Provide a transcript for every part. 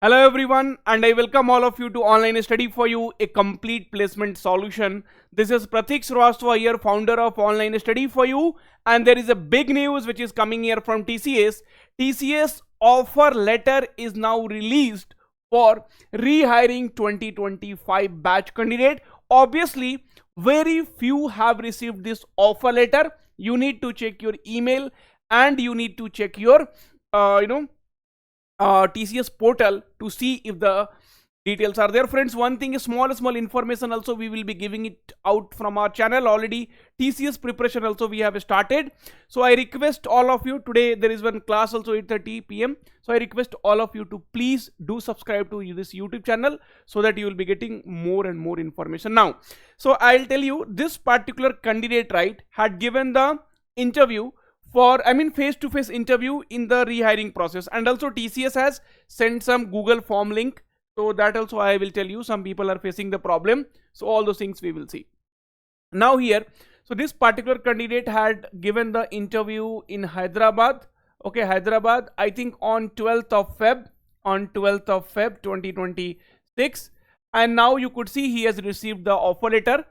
Hello everyone, and I welcome all of you to Online Study for You, a complete placement solution. This is Pratik Srivastava here, founder of Online Study for You, and there is a big news which is coming here from TCS. TCS offer letter is now released for rehiring 2025 batch candidate. Obviously, very few have received this offer letter. You need to check your email and you need to check your TCS portal to see if the details are there. Friends, one thing is small information also we will be giving it out from our channel. Already TCS preparation also we have started, so I request all of you, today there is one class also 8:30 p.m, so I request all of you to please do subscribe to this YouTube channel so that you will be getting more and more information. Now, so I'll tell you, this particular candidate, right, had given the interview for face-to-face interview in the rehiring process, and also TCS has sent some Google form link, so that also I will tell you. Some people are facing the problem, so all those things we will see now here. So this particular candidate had given the interview in Hyderabad, okay, Hyderabad, I think on 12th of Feb 2026, and now you could see he has received the offer letter.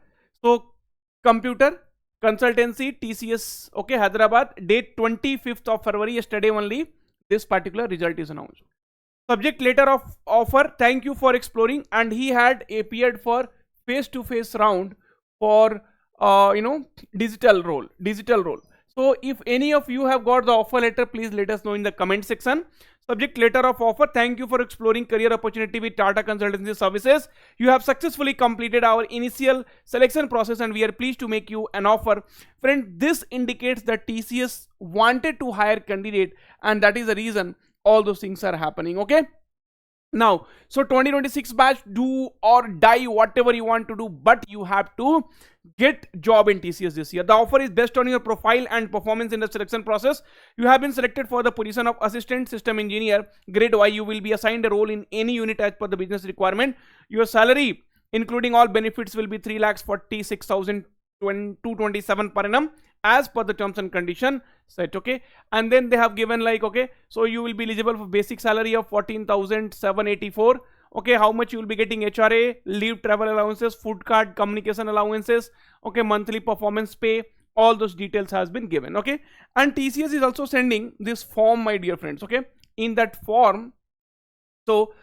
So computer consultancy TCS, okay, Hyderabad, date 25th of February, yesterday only this particular result is announced. Subject letter of offer, thank you for exploring, and he had appeared for face-to-face round for digital role. So if any of you have got the offer letter, please let us know in the comment section. Subject letter of offer, thank you for exploring career opportunity with Tata Consultancy Services. You have successfully completed our initial selection process and we are pleased to make you an offer. Friend, this indicates that TCS wanted to hire candidate, and that is the reason all those things are happening, okay? Now, so 2026 batch, do or die, whatever you want to do, but you have to get job in TCS this year. The offer is based on your profile and performance in the selection process. You have been selected for the position of assistant system engineer grade Y. You will be assigned a role in any unit as per the business requirement. Your salary, including all benefits, will be 3,46,227 per annum as per the terms and condition set, okay? And then they have given like, okay, so you will be eligible for basic salary of 14,784. okay, how much you will be getting: HRA, leave, travel allowances, food card, communication allowances, okay, monthly performance pay, all those details has been given, okay? And TCS is also sending this form, my dear friends, okay? In that form, so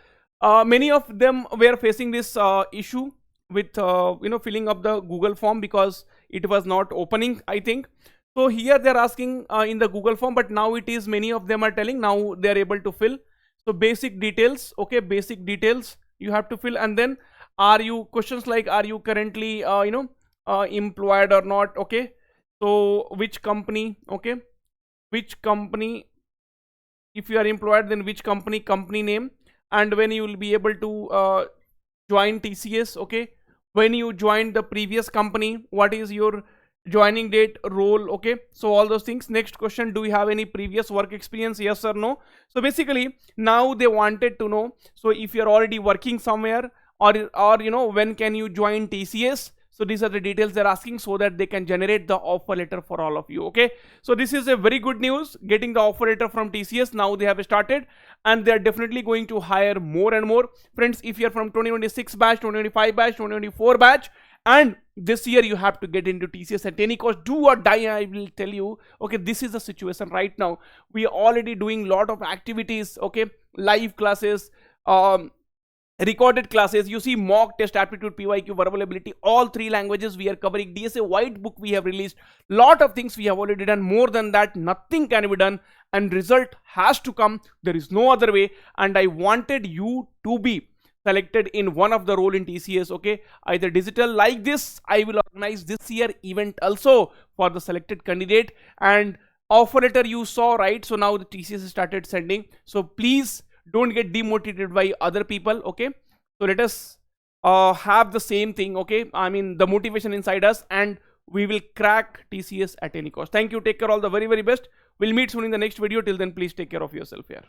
many of them were facing this issue with filling up the Google form because it was not opening, I think. So here they're asking in the Google form, but now it is, many of them are telling now they are able to fill. So basic details, okay, basic details you have to fill, and then are you, questions like, are you currently employed or not, okay? So which company, okay, which company, if you are employed, then which company, company name, and when you will be able to join TCS, okay? When you joined the previous company, what is your joining date, role, okay? So all those things. Next question, do you have any previous work experience, yes or no? So basically now they wanted to know, so if you're already working somewhere, or when can you join TCS? So these are the details they're asking so that they can generate the offer letter for all of you, okay? So this is a very good news, getting the offer letter from TCS. Now they have started and they're definitely going to hire more and more. Friends, if you're from 2026 batch, 2025 batch, 2024 batch, and this year you have to get into TCS at any cost, do or die, I will tell you, okay? This is the situation right now. We are already doing lot of activities, okay? Live classes, recorded classes, you see, mock test, aptitude, PYQ, verbal ability, all 3 languages we are covering. DSA white book we have released, lot of things we have already done. More than that, nothing can be done, and result has to come. There is no other way, and I wanted you to be selected in one of the role in TCS, okay? Either digital, like this, I will organize this year event also for the selected candidate, and offer letter you saw, right? So now the TCS started sending, so please don't get demotivated by other people, okay? So let us have the same thing, okay? I mean, the motivation inside us, and we will crack TCS at any cost. Thank you, take care, all the very, very best. We'll meet soon in the next video. Till then, please take care of yourself here.